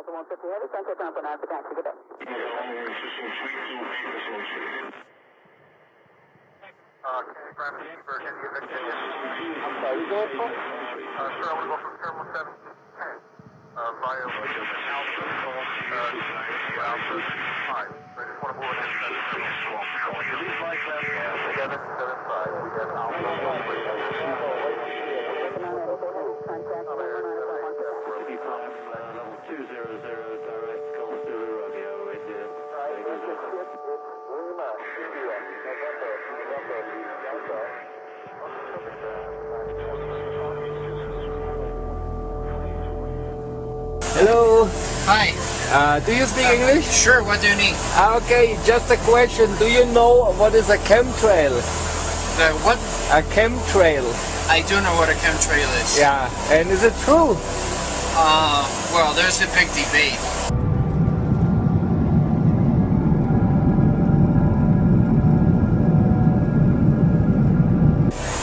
Delta 150 Heavy, contact ground for 9 for taxi. Good day. I'm sorry, you going for? Sir, I want to go from Terminal 7 to 10 via Alpha 5. So I just want to move it into Terminal 12. Leave my class 775. We got Alpha 1. Hello. Hi. Do you speak English? Sure, what do you need? Okay, just a question. Do you know what is a chemtrail? The what? A chemtrail. I do know what a chemtrail is. Yeah, and is it true? Well, there's a big debate.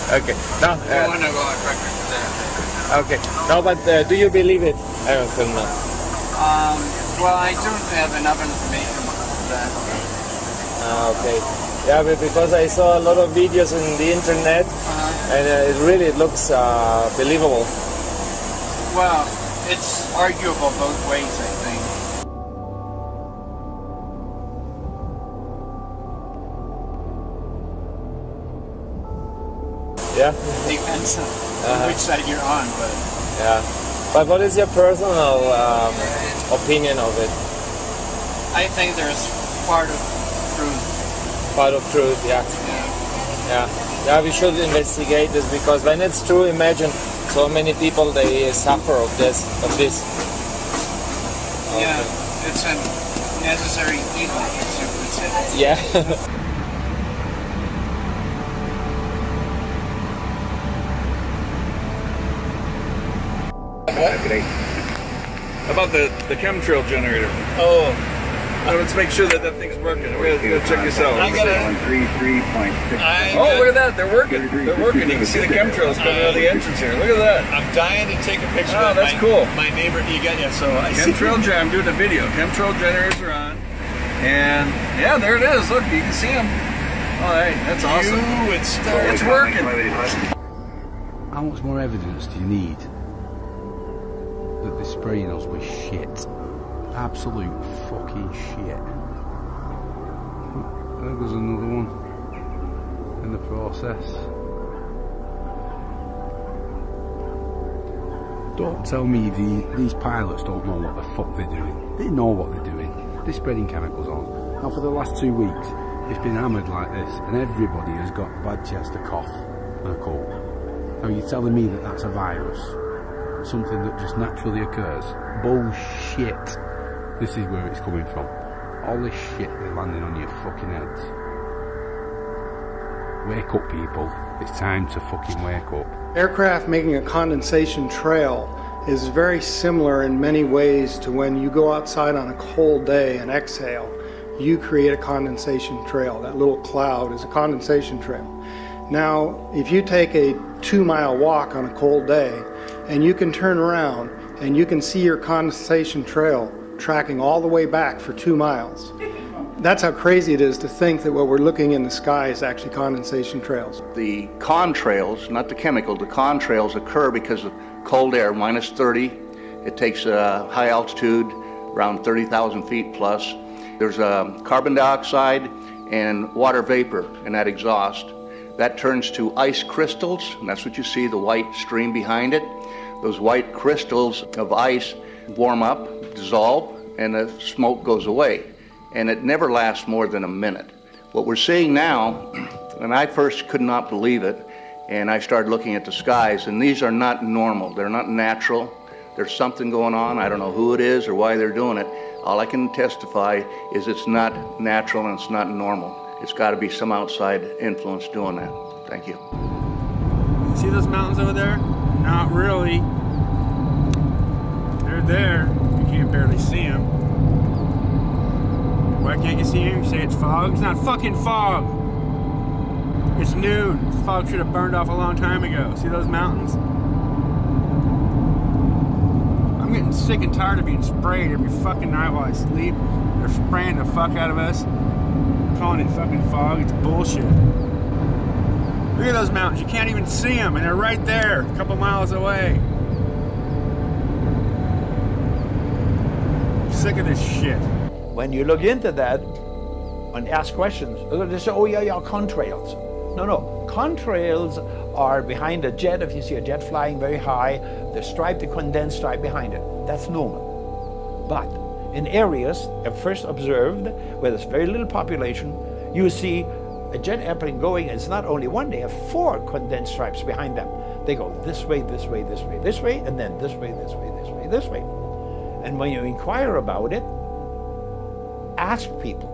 Okay. No. I want to go on record for that. Okay. No, but do you believe it? I don't know. Well, I don't have enough information for that. Okay. Yeah, but because I saw a lot of videos on the internet, and it really looks believable. Well, it's arguable both ways, I think. Yeah? Depends on which side you're on, but... Yeah. But what is your personal opinion of it? I think there's part of truth. Part of truth, yeah. Yeah, we should investigate this, because when it's true, imagine so many people, they suffer of this. Yeah, it's a necessary evil, as you would say. Yeah. About the chemtrail generator. Oh. Let's make sure that thing's working. We're gonna check this out. I gotta... 133.6. Oh, look at that! They're working. They're working. You can see the chemtrails coming out of the entrance here. Look at that. I'm dying to take a picture. Oh, that's cool. My neighbor, you got yeah. So I chemtrail generator. I'm doing a video. Chemtrail generators are on, and yeah, there it is. Look, you can see them. All right, that's awesome. It's working. How much more evidence do you need that they're spraying us with shit? Absolute fucking shit. There goes another one in the process. Don't tell me these pilots don't know what the fuck they're doing. They know what they're doing. They're spreading chemicals on. Now for the last 2 weeks, it's been hammered like this, and everybody has got a bad chest, a cough, and a cold. Now you're telling me that that's a virus? Something that just naturally occurs? Bullshit. This is where it's coming from. All this shit they're landing on your fucking heads. Wake up, people. It's time to fucking wake up. Aircraft making a condensation trail is very similar in many ways to when you go outside on a cold day and exhale. You create a condensation trail. That little cloud is a condensation trail. Now, if you take a 2-mile walk on a cold day and you can turn around and you can see your condensation trail tracking all the way back for 2 miles. That's how crazy it is to think that what we're looking in the sky is actually condensation trails. The contrails, not the chemical, the contrails occur because of cold air, minus 30. It takes a high altitude, around 30,000 feet plus. There's carbon dioxide and water vapor in that exhaust. That turns to ice crystals, and that's what you see, the white stream behind it. Those white crystals of ice warm up, dissolve, and the smoke goes away. And it never lasts more than a minute. What we're seeing now, and I first could not believe it, and I started looking at the skies, and these are not normal. They're not natural. There's something going on. I don't know who it is or why they're doing it. All I can testify is it's not natural and it's not normal. It's got to be some outside influence doing that. Thank you. See those mountains over there? Not really. They're there. You can't barely see them. Why can't you see them? You say it's fog? It's not fucking fog. It's noon. The fog should have burned off a long time ago. See those mountains? I'm getting sick and tired of being sprayed every fucking night while I sleep. They're spraying the fuck out of us, calling it fucking fog. It's bullshit. Look at those mountains. You can't even see them, and they're right there, a couple miles away. I'm sick of this shit. When you look into that and ask questions, they say, oh yeah, contrails. No, contrails are behind a jet. If you see a jet flying very high, the stripe, the condensed stripe behind it, that's normal. But in areas at first observed where there's very little population, you see a jet airplane going, and it's not only one, they have 4 condensed stripes behind them. They go this way, this way, this way, this way, and then this way, this way, this way, this way. And when you inquire about it, ask people,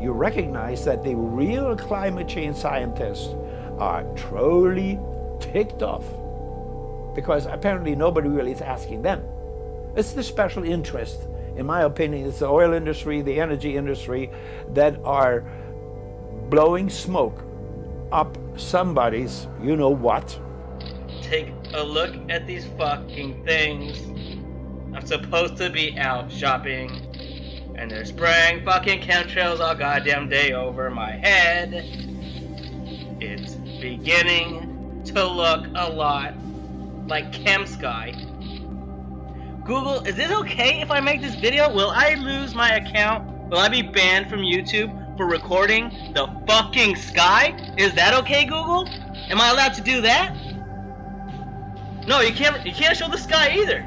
you recognize that the real climate change scientists are truly ticked off, because apparently nobody really is asking them. It's the special interest, in my opinion, it's the oil industry, the energy industry, that are blowing smoke up somebody's you-know-what. Take a look at these fucking things. I'm supposed to be out shopping, and they're spraying fucking chemtrails all goddamn day over my head. It's beginning to look a lot like Chem Sky. Google, is it okay if I make this video? Will I lose my account? Will I be banned from YouTube for recording the fucking sky? Is that okay, Google? Am I allowed to do that? No, you can't show the sky either.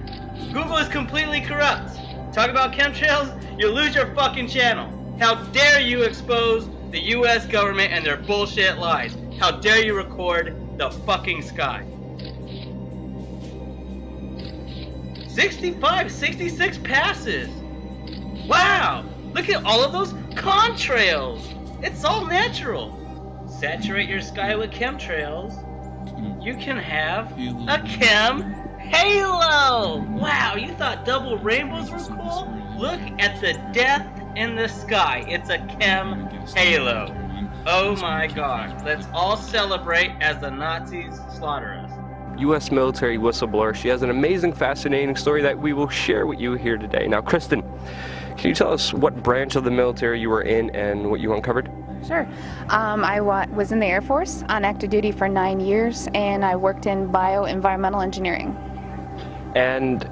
Google is completely corrupt. Talk about chemtrails, you'll lose your fucking channel. How dare you expose the US government and their bullshit lies? How dare you record the fucking sky? 65, 66 passes. Wow, look at all of those contrails. It's all natural. Saturate your sky with chemtrails. You can have a chem halo. Wow, you thought double rainbows were cool? Look at the death in the sky. It's a chem halo. Oh my gosh. Let's all celebrate as the Nazis slaughter us. U.S. military whistleblower. She has an amazing, fascinating story that we will share with you here today. Now, Kristen, can you tell us what branch of the military you were in and what you uncovered? Sure. I was in the Air Force on active duty for 9 years, and I worked in bioenvironmental engineering. And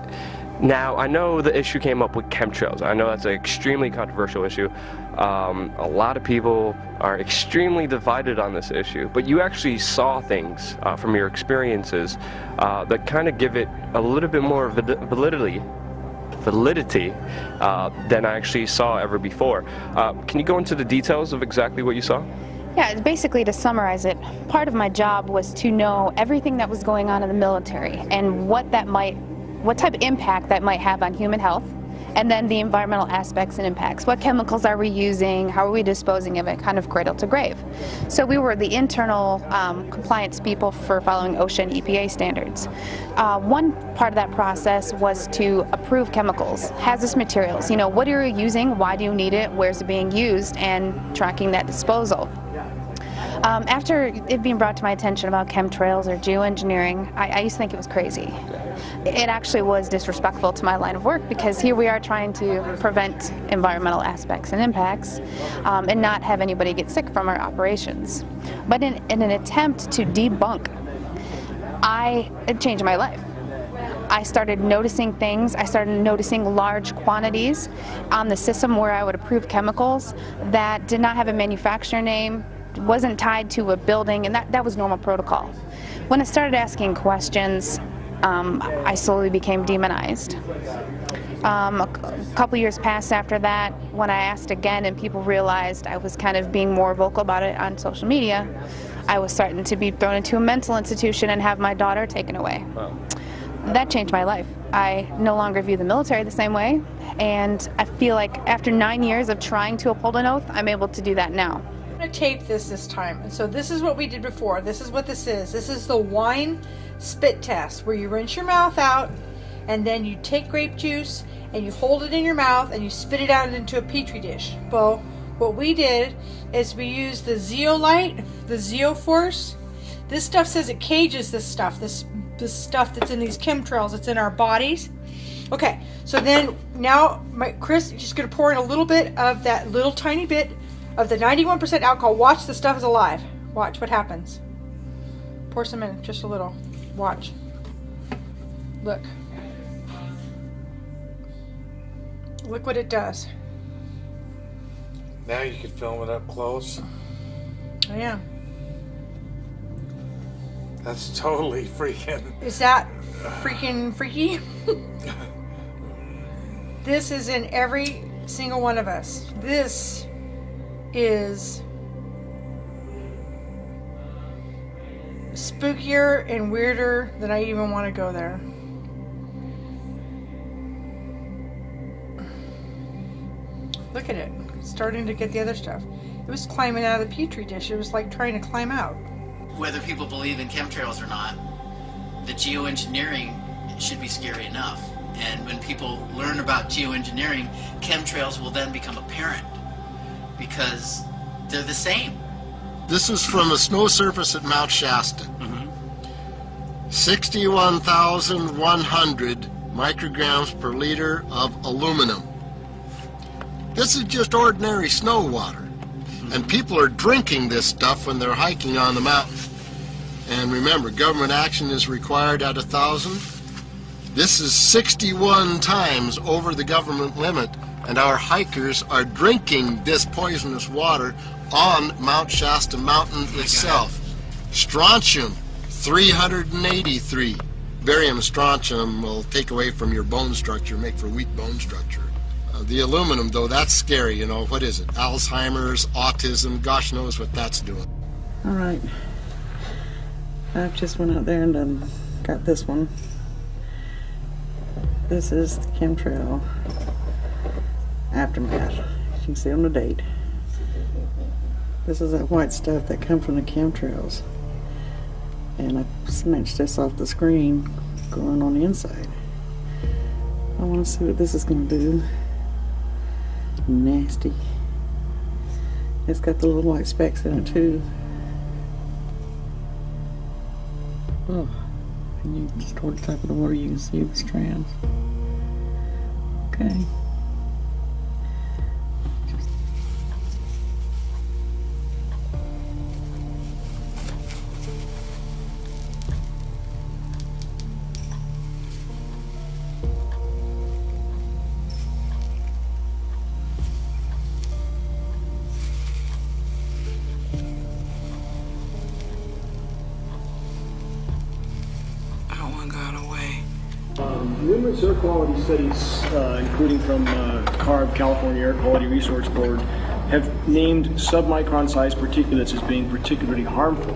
now, I know the issue came up with chemtrails. I know that's an extremely controversial issue. A lot of people are extremely divided on this issue, but you actually saw things from your experiences that kind of give it a little bit more validity than I actually saw ever before. Can you go into the details of exactly what you saw? Yeah, basically, to summarize it, part of my job was to know everything that was going on in the military and what type of impact that might have on human health, and then the environmental aspects and impacts. What chemicals are we using? How are we disposing of it? Kind of cradle to grave. So we were the internal compliance people for following OSHA and EPA standards. One part of that process was to approve chemicals, hazardous materials. You know, what are you using? Why do you need it? Where's it being used? And tracking that disposal. After it being brought to my attention about chemtrails or geoengineering, I used to think it was crazy. It actually was disrespectful to my line of work, because here we are trying to prevent environmental aspects and impacts and not have anybody get sick from our operations. But in an attempt to debunk, it changed my life. I started noticing things. I started noticing large quantities on the system where I would approve chemicals that did not have a manufacturer name, wasn't tied to a building, and that was normal protocol. When I started asking questions, I slowly became demonized. A couple years passed after that when I asked again and people realized I was kind of being more vocal about it on social media. I was starting to be thrown into a mental institution and have my daughter taken away. Wow. That changed my life. I no longer view the military the same way, and I feel like after 9 years of trying to uphold an oath, I'm able to do that now. I'm going to tape this time, and so this is what we did before. This is what this is. This is the wine spit test, where you rinse your mouth out and then you take grape juice and you hold it in your mouth and you spit it out into a petri dish. Well, what we did is we used the zeolite, the zeoforce. This stuff says it cages this stuff, this stuff that's in these chemtrails, it's in our bodies. Okay, so then now Chris is just going to pour in a little bit of that little tiny bit of the 91% alcohol. Watch, the stuff is alive. Watch what happens. Pour some in, just a little. Watch. Look. Look what it does. Now you can film it up close. I am. That's totally freaking. Is that freaking freaky? This is in every single one of us. This is spookier and weirder than I even want to go there. Look at it. It's starting to get the other stuff. It was climbing out of the petri dish. It was like trying to climb out. Whether people believe in chemtrails or not, the geoengineering should be scary enough. And when people learn about geoengineering, chemtrails will then become apparent because they're the same. This is from the snow surface at Mount Shasta. 61,100 micrograms per liter of aluminum. This is just ordinary snow water. And people are drinking this stuff when they're hiking on the mountain. And remember, government action is required at 1,000. This is 61 times over the government limit, and our hikers are drinking this poisonous water on Mount Shasta Mountain itself. Strontium, 383. Barium strontium will take away from your bone structure, make for weak bone structure. The aluminum, though, that's scary, you know. What is it? Alzheimer's, autism, gosh knows what that's doing. All right. I've just went out there and got this one. This is the chemtrail aftermath. You can see on the date. This is that white stuff that comes from the chemtrails. And I snatched this off the screen going on the inside. I want to see what this is going to do. Nasty. It's got the little white specks in it too. Oh, and you just toward the top of the water you can see the strands. Okay. Numerous air quality studies, including from CARB, California Air Quality Resource Board, have named submicron-sized particulates as being particularly harmful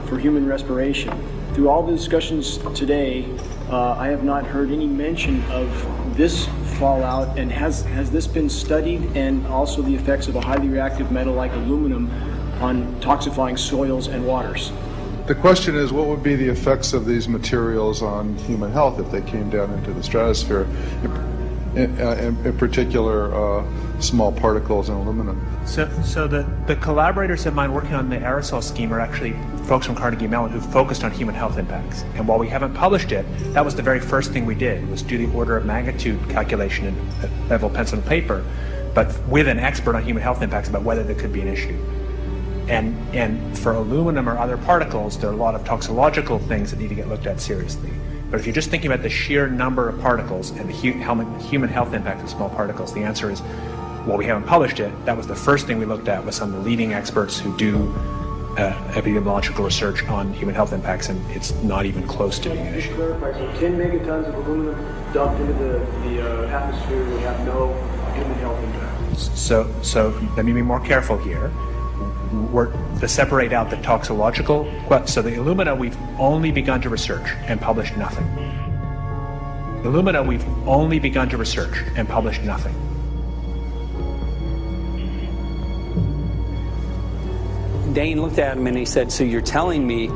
for human respiration. Through all the discussions today, I have not heard any mention of this fallout, and has this been studied, and also the effects of a highly reactive metal like aluminum on toxifying soils and waters? The question is, what would be the effects of these materials on human health if they came down into the stratosphere, in particular small particles and aluminum? So the collaborators of mine working on the aerosol scheme are actually folks from Carnegie Mellon who focused on human health impacts. And while we haven't published it, that was the very first thing we did, was do the order of magnitude calculation in level pencil and paper, but with an expert on human health impacts about whether there could be an issue. And for aluminum or other particles, there are a lot of toxicological things that need to get looked at seriously. But if you're just thinking about the sheer number of particles and the human health impact of small particles, the answer is, well, we haven't published it. That was the first thing we looked at, with some of the leading experts who do epidemiological research on human health impacts, and it's not even close to being an issue. Clarify, so 10 megatons of aluminum dumped into the atmosphere would have no human health impact. So let me be more careful here. To separate out the toxicological, so the alumina we've only begun to research and published nothing. Alumina we've only begun to research and published nothing. Dane looked at him and he said, so you're telling me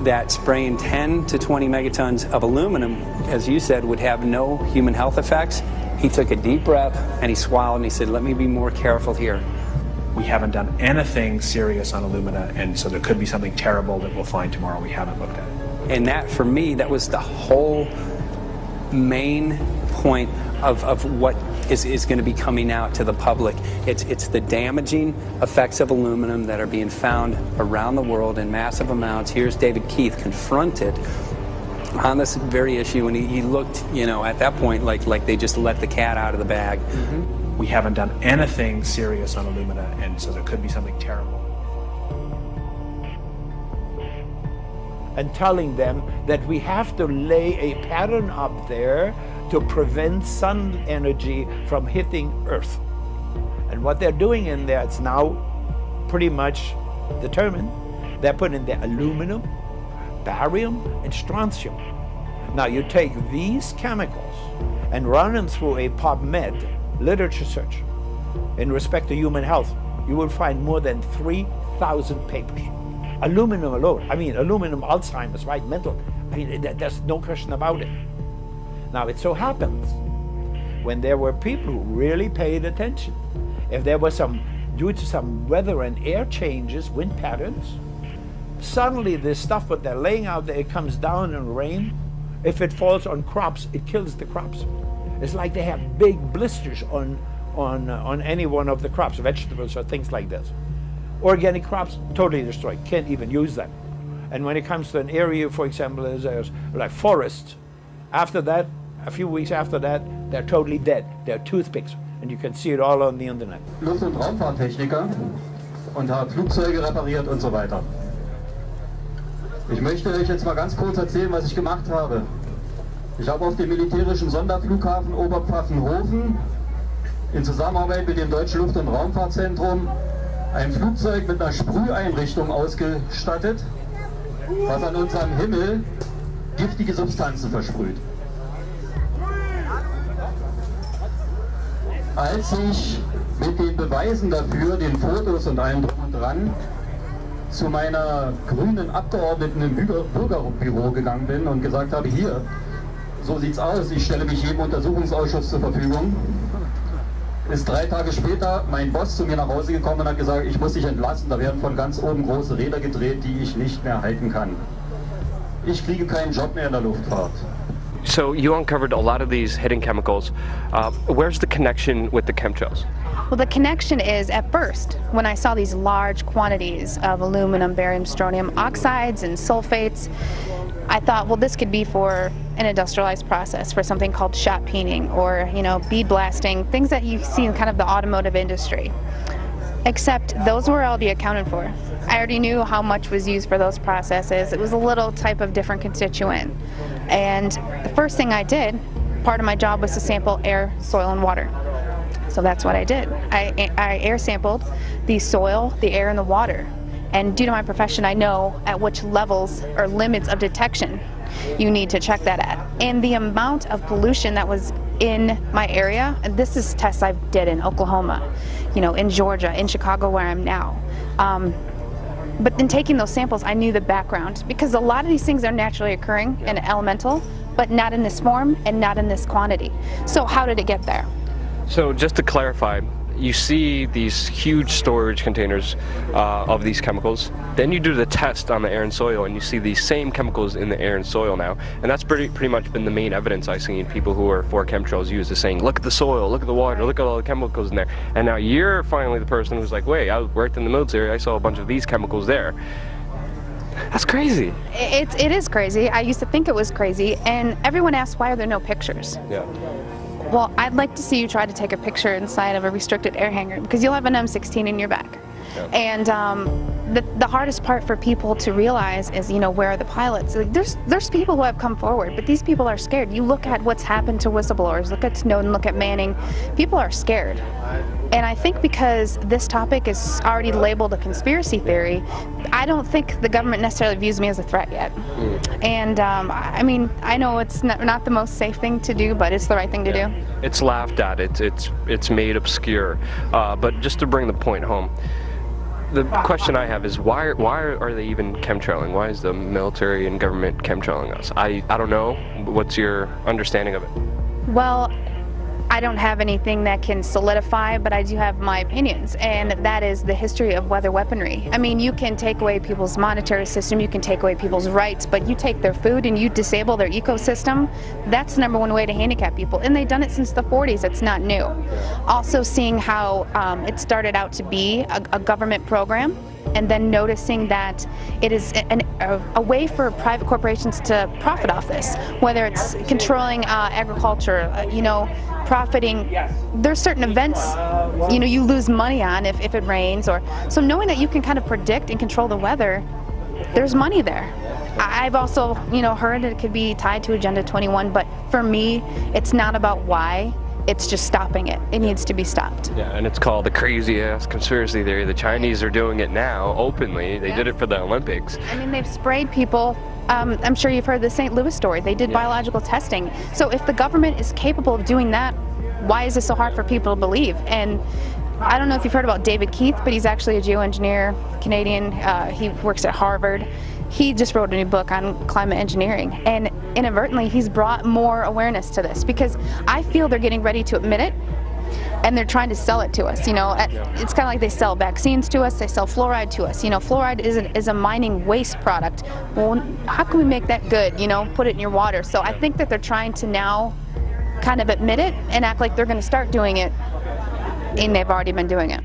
that spraying 10 to 20 megatons of aluminum, as you said, would have no human health effects? He took a deep breath and he swallowed and he said, let me be more careful here. We haven't done anything serious on alumina, and so there could be something terrible that we'll find tomorrow we haven't looked at. And that, for me, that was the whole main point of what is going to be coming out to the public. It's the damaging effects of aluminum that are being found around the world in massive amounts. Here's David Keith confronted on this very issue, and he looked, you know, at that point like they just let the cat out of the bag. Mm-hmm. We haven't done anything serious on alumina, and so there could be something terrible. And telling them that we have to lay a pattern up there to prevent sun energy from hitting Earth. And what they're doing in there, it's now pretty much determined. They're putting the aluminum, barium, and strontium. Now you take these chemicals and run them through a PubMed literature search in respect to human health. You will find more than 3,000 papers. Aluminum alone, I mean aluminum Alzheimer's, right, mental, I mean there's no question about it. Now it so happens, when there were people who really paid attention, if there was due to some weather and air changes, wind patterns, suddenly this stuff that they're laying out there, it comes down in rain. If it falls on crops, it kills the crops. It's like they have big blisters on any one of the crops, vegetables or things like this. Organic crops, totally destroyed, can't even use them. And when it comes to an area, for example, there's like forest, after that, a few weeks after that, they're totally dead. They're toothpicks, and you can see it all on the internet. Luft- und Raumfahrttechniker und habe Flugzeuge repariert und so weiter. Ich möchte euch jetzt mal ganz kurz erzählen, was ich gemacht habe. Ich habe auf dem militärischen Sonderflughafen Oberpfaffenhofen in Zusammenarbeit mit dem Deutschen Luft- und Raumfahrtzentrum ein Flugzeug mit einer Sprüheinrichtung ausgestattet, was an unserem Himmel giftige Substanzen versprüht. Als ich mit den Beweisen dafür, den Fotos und allem drum und dran, zu meiner grünen Abgeordneten im Bürgerbüro gegangen bin und gesagt habe, hier, so sieht's aus, ich stelle mich jedem Untersuchungsausschuss zur Verfügung, ist 3 Tage später mein Boss zu mir nach Hause gekommen und hat gesagt, ich muss dich entlassen, da werden von ganz oben große Räder gedreht, die ich nicht mehr halten kann. Ich kriege keinen Job mehr in der Luftfahrt. So you uncovered a lot of these hidden chemicals. Where's the connection with the chemtrails? Well, the connection is, at first, when I saw these large quantities of aluminum, barium, strontium oxides and sulfates, I thought, well, this could be for an industrialized process, for something called shot peening or, you know, bead blasting, things that you see in kind of the automotive industry. Except those were already accounted for. I already knew how much was used for those processes. It was a little type of different constituent. And the first thing I did, part of my job was to sample air, soil, and water. So that's what I did. I air sampled the soil, the air, and the water. And due to my profession, I know at which levels or limits of detection you need to check that at. And the amount of pollution that was in my area, and this is tests I did in Oklahoma, you know, in Georgia, in Chicago where I'm now. But in taking those samples, I knew the background, because a lot of these things are naturally occurring and elemental, but not in this form and not in this quantity. So how did it get there? So just to clarify, you see these huge storage containers of these chemicals. Then you do the test on the air and soil, and you see these same chemicals in the air and soil now. And that's pretty much been the main evidence I've seen people who are for chemtrails use, is saying, look at the soil, look at the water, look at all the chemicals in there. And now you're finally the person who's like, wait, I worked in the military, I saw a bunch of these chemicals there. That's crazy. It is crazy. I used to think it was crazy, and everyone asks, why are there no pictures? Yeah. Well, I'd like to see you try to take a picture inside of a restricted air hangar, because you'll have an M16 in your back. Yeah. And the hardest part for people to realize is, you know, where are the pilots? Like, there's people who have come forward, but these people are scared. You look at what's happened to whistleblowers, look at Snowden, look at Manning. People are scared. And I think because this topic is already labeled a conspiracy theory, I don't think the government necessarily views me as a threat yet. And I mean, I know it's not the most safe thing to do, but it's the right thing to do. It's laughed at, it's made obscure. But just to bring the point home, the question I have is, why are they even chemtrailing? Why is the military and government chemtrailing us? I don't know. What's your understanding of it? Well, I don't have anything that can solidify, but I do have my opinions, and that is the history of weather weaponry. I mean, you can take away people's monetary system, you can take away people's rights, but you take their food and you disable their ecosystem, that's the #1 way to handicap people. And they've done it since the 40s, it's not new. Also seeing how it started out to be a government program, and then noticing that it is a way for private corporations to profit off this, whether it's controlling agriculture, you know, profiting. There's certain events, you know, you lose money on if it rains, or so knowing that you can kind of predict and control the weather, there's money there. I've also, you know, heard that it could be tied to Agenda 21, but for me, it's not about why. It's just stopping it. It needs to be stopped. Yeah, and it's called the crazy-ass conspiracy theory. The Chinese are doing it now, openly. They did it for the Olympics. I mean, they've sprayed people. I'm sure you've heard the St. Louis story. They did biological testing. So if the government is capable of doing that, why is it so hard for people to believe? And I don't know if you've heard about David Keith, but he's actually a geoengineer, Canadian. He works at Harvard. He just wrote a new book on climate engineering, and inadvertently he's brought more awareness to this, because I feel they're getting ready to admit it, and they're trying to sell it to us. You know, it's kind of like they sell vaccines to us, they sell fluoride to us. You know, fluoride is a mining waste product. Well, how can we make that good? You know, put it in your water. So I think that they're trying to now kind of admit it and act like they're going to start doing it, and they've already been doing it.